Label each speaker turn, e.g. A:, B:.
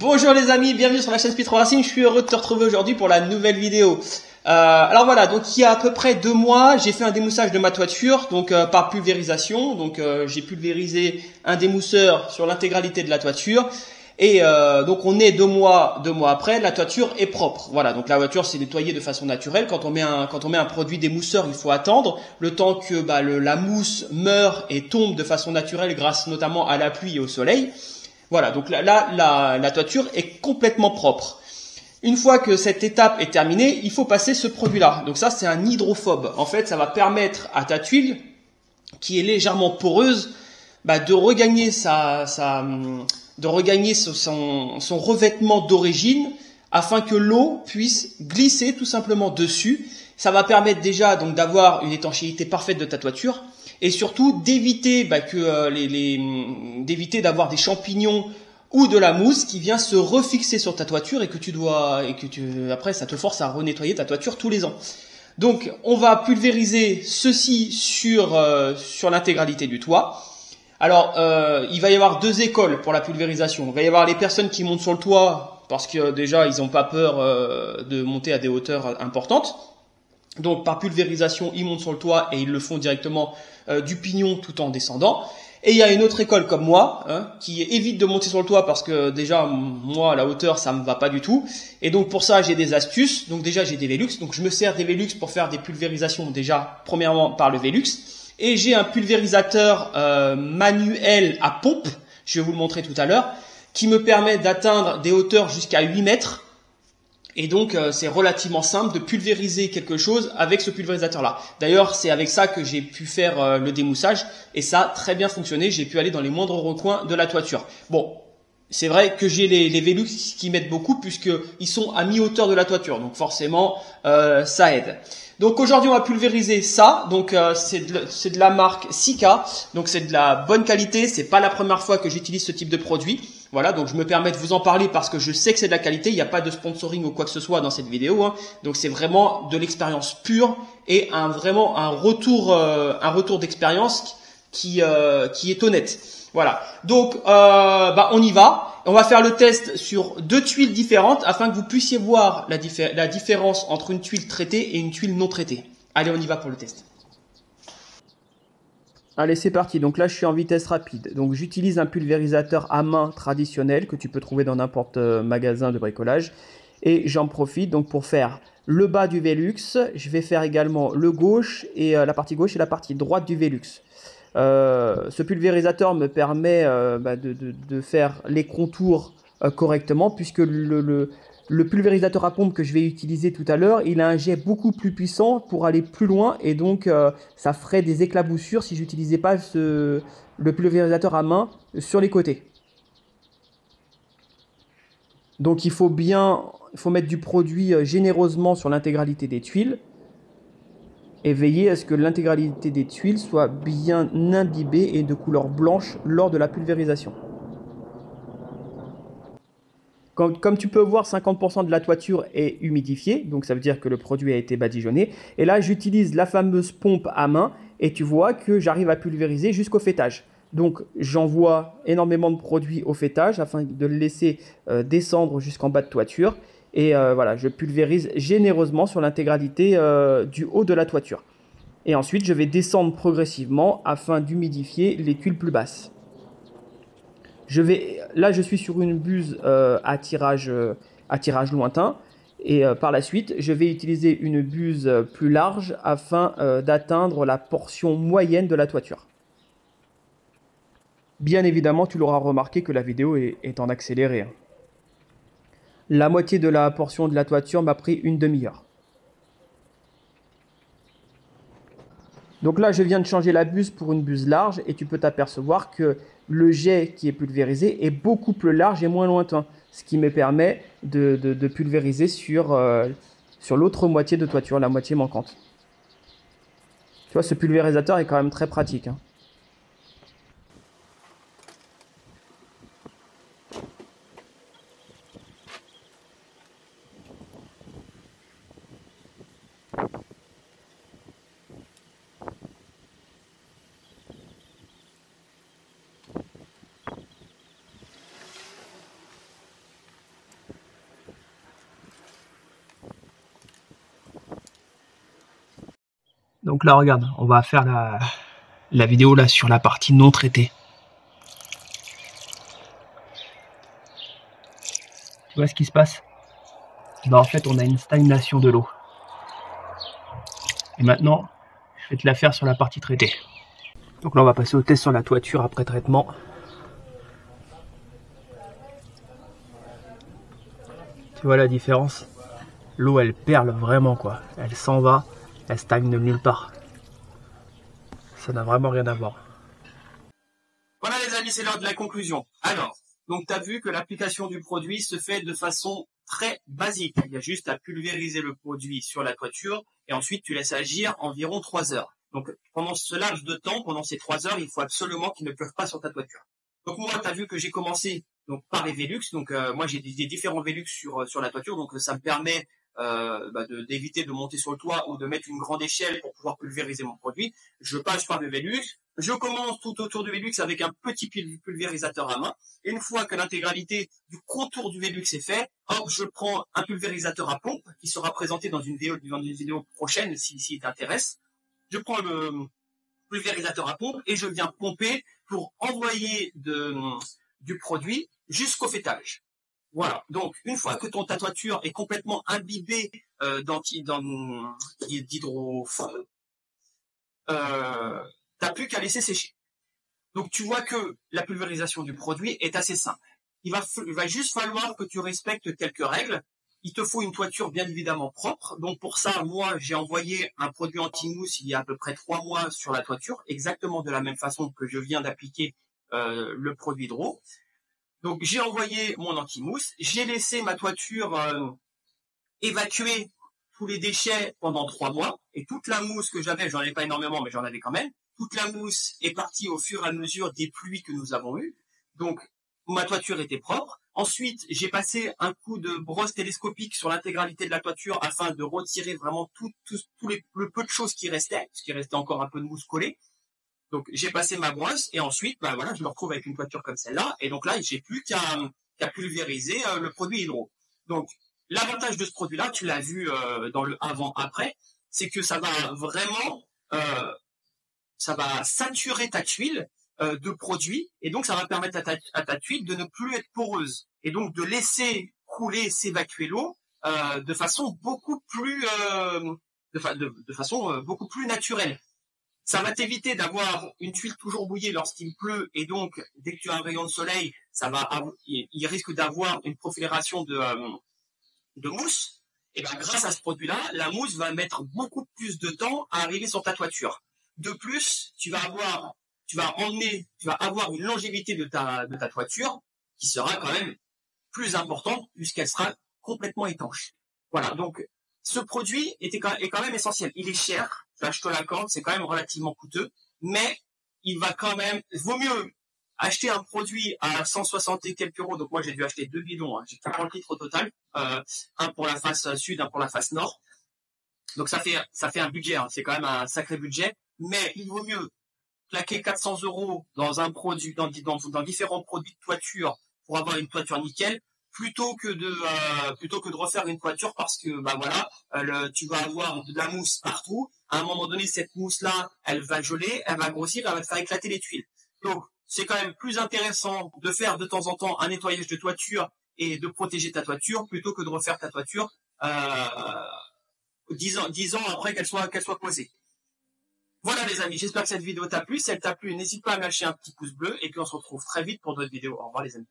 A: Bonjour les amis, bienvenue sur la chaîne Speedtro Racing. Je suis heureux de te retrouver aujourd'hui pour la nouvelle vidéo. Alors voilà, donc il y a à peu près 2 mois, j'ai fait un démoussage de ma toiture, donc par pulvérisation. Donc j'ai pulvérisé un démousseur sur l'intégralité de la toiture. Et donc on est 2 mois après, la toiture est propre. Voilà, donc la voiture s'est nettoyée de façon naturelle. Quand on met un produit démousseur, il faut attendre le temps que la mousse meure et tombe de façon naturelle grâce notamment à la pluie et au soleil. Voilà, donc là, la toiture est complètement propre. Une fois que cette étape est terminée, il faut passer ce produit-là. Donc ça, c'est un hydrophobe. En fait, ça va permettre à ta tuile, qui est légèrement poreuse, de regagner son revêtement d'origine, afin que l'eau puisse glisser tout simplement dessus. Ça va permettre déjà donc d'avoir une étanchéité parfaite de ta toiture. Et surtout d'éviter d'éviter d'avoir des champignons ou de la mousse qui vient se refixer sur ta toiture et après ça te force à renettoyer ta toiture tous les ans. Donc on va pulvériser ceci sur l'intégralité du toit. Alors il va y avoir 2 écoles pour la pulvérisation. Il va y avoir les personnes qui montent sur le toit parce que déjà ils n'ont pas peur de monter à des hauteurs importantes. Donc par pulvérisation, ils montent sur le toit et ils le font directement du pignon tout en descendant. Et il y a une autre école comme moi qui évite de monter sur le toit parce que déjà moi à la hauteur ça me va pas du tout. Et donc pour ça j'ai des astuces. Donc déjà j'ai des Velux. Donc je me sers des Velux pour faire des pulvérisations déjà premièrement par le Velux. Et j'ai un pulvérisateur manuel à pompe, je vais vous le montrer tout à l'heure, qui me permet d'atteindre des hauteurs jusqu'à 8 mètres. Et donc c'est relativement simple de pulvériser quelque chose avec ce pulvérisateur là. D'ailleurs c'est avec ça que j'ai pu faire le démoussage et ça a très bien fonctionné. J'ai pu aller dans les moindres recoins de la toiture. Bon, c'est vrai que j'ai les Velux qui m'aident beaucoup puisqu'ils sont à mi-hauteur de la toiture. Donc forcément ça aide. Donc aujourd'hui on va pulvériser ça. Donc c'est de la marque Sika. Donc c'est de la bonne qualité. C'est pas la première fois que j'utilise ce type de produit. Voilà, donc je me permets de vous en parler parce que je sais que c'est de la qualité. Il n'y a pas de sponsoring ou quoi que ce soit dans cette vidéo. Donc c'est vraiment de l'expérience pure et vraiment un retour d'expérience qui est honnête. Voilà. Donc on y va. On va faire le test sur 2 tuiles différentes afin que vous puissiez voir la différence entre une tuile traitée et une tuile non traitée. Allez, on y va pour le test. Allez, c'est parti. Donc là, je suis en vitesse rapide. Donc j'utilise un pulvérisateur à main traditionnel que tu peux trouver dans n'importe magasin de bricolage. Et j'en profite donc pour faire le bas du Velux. Je vais faire également le gauche et la partie gauche et la partie droite du Velux. Ce pulvérisateur me permet de faire les contours correctement puisque le pulvérisateur à pompe que je vais utiliser tout à l'heure, il a un jet beaucoup plus puissant pour aller plus loin et donc ça ferait des éclaboussures si j'utilisais pas le pulvérisateur à main sur les côtés. Donc il faut mettre du produit généreusement sur l'intégralité des tuiles et veiller à ce que l'intégralité des tuiles soit bien imbibée et de couleur blanche lors de la pulvérisation. Comme tu peux voir, 50% de la toiture est humidifiée, donc ça veut dire que le produit a été badigeonné. Et là, j'utilise la fameuse pompe à main et tu vois que j'arrive à pulvériser jusqu'au fêtage. Donc j'envoie énormément de produit au fêtage afin de le laisser descendre jusqu'en bas de toiture. Et voilà, je pulvérise généreusement sur l'intégralité du haut de la toiture. Et ensuite, je vais descendre progressivement afin d'humidifier les tuiles plus basses. Là, je suis sur une buse à tirage lointain. Et par la suite, je vais utiliser une buse plus large afin d'atteindre la portion moyenne de la toiture. Bien évidemment, tu l'auras remarqué que la vidéo est en accéléré. La moitié de la portion de la toiture m'a pris une demi-heure. Donc là, je viens de changer la buse pour une buse large et tu peux t'apercevoir que le jet qui est pulvérisé est beaucoup plus large et moins lointain, ce qui me permet de pulvériser sur l'autre moitié de toiture, la moitié manquante. Tu vois, ce pulvérisateur est quand même très pratique. Donc là, regarde, on va faire la vidéo là sur la partie non traitée. Tu vois ce qui se passe? Bah en fait, on a une stagnation de l'eau. Et maintenant, je vais te la faire sur la partie traitée. Donc là, on va passer au test sur la toiture après traitement. Tu vois la différence? L'eau, elle perle vraiment, quoi. Elle s'en va, elle stagne de nulle part. Ça n'a vraiment rien à voir. Voilà les amis, c'est l'heure de la conclusion. Alors, donc tu as vu que l'application du produit se fait de façon très basique. Il y a juste à pulvériser le produit sur la toiture et ensuite tu laisses agir environ 3 heures. Donc pendant ce laps de temps, pendant ces 3 heures, il faut absolument qu'il ne pleuve pas sur ta toiture. Donc moi, tu as vu que j'ai commencé donc par les Velux. Donc moi j'ai des différents Velux sur la toiture, donc ça me permet d'éviter de monter sur le toit ou de mettre une grande échelle pour pouvoir pulvériser mon produit. Je passe par le Velux. Je commence tout autour du Velux avec un petit pulvérisateur à main. Et une fois que l'intégralité du contour du Velux est fait, hop, je prends un pulvérisateur à pompe qui sera présenté dans une vidéo prochaine si t'intéresse. Je prends le pulvérisateur à pompe et je viens pomper pour envoyer du produit jusqu'au fêtage. Voilà. Donc, une fois que ta toiture est complètement imbibée d'hydrophore, t'as plus qu'à laisser sécher. Donc, tu vois que la pulvérisation du produit est assez simple. Il va juste falloir que tu respectes quelques règles. Il te faut une toiture bien évidemment propre. Donc, pour ça, moi, j'ai envoyé un produit anti-mousse il y a à peu près 3 mois sur la toiture, exactement de la même façon que je viens d'appliquer le produit hydro. Donc, j'ai envoyé mon anti-mousse. J'ai laissé ma toiture évacuer tous les déchets pendant 3 mois. Et toute la mousse que j'avais, j'en avais pas énormément, mais j'en avais quand même. Toute la mousse est partie au fur et à mesure des pluies que nous avons eues. Donc, ma toiture était propre. Ensuite, j'ai passé un coup de brosse télescopique sur l'intégralité de la toiture afin de retirer vraiment le peu de choses qui restaient, parce qu'il restait encore un peu de mousse collée. Donc, j'ai passé ma brosse et ensuite, voilà, je me retrouve avec une toiture comme celle-là. Et donc là, j'ai plus qu'à pulvériser le produit hydro. Donc, l'avantage de ce produit-là, tu l'as vu dans le avant-après, c'est que ça va vraiment, ça va saturer ta tuile de produit et donc ça va permettre à ta tuile de ne plus être poreuse et donc de laisser couler, s'évacuer l'eau de façon beaucoup plus, de façon beaucoup plus naturelle. Ça va t'éviter d'avoir une tuile toujours mouillée lorsqu'il pleut et donc dès que tu as un rayon de soleil, il risque d'avoir une prolifération de mousse. Et bien grâce à ce produit-là, la mousse va mettre beaucoup plus de temps à arriver sur ta toiture. De plus, tu vas avoir une longévité de ta toiture qui sera quand même plus importante puisqu'elle sera complètement étanche. Voilà, donc ce produit est quand même essentiel. Il est cher, je te l'accorde, c'est quand même relativement coûteux, mais vaut mieux acheter un produit à 160 et quelques euros. Donc moi j'ai dû acheter 2 bidons, j'ai 40 litres au total, un pour la face sud, un pour la face nord. Donc ça fait un budget, c'est quand même un sacré budget, mais il vaut mieux claquer 400 euros dans un produit, dans différents produits de toiture pour avoir une toiture nickel, plutôt que de refaire une toiture parce que tu vas avoir de la mousse partout. À un moment donné, cette mousse là, elle va geler, elle va grossir, elle va te faire éclater les tuiles. Donc c'est quand même plus intéressant de faire de temps en temps un nettoyage de toiture et de protéger ta toiture plutôt que de refaire ta toiture 10 ans après qu'elle soit posée. Voilà les amis, j'espère que cette vidéo t'a plu. Si elle t'a plu, n'hésite pas à lâcher un petit pouce bleu et puis on se retrouve très vite pour d'autres vidéos. Au revoir les amis.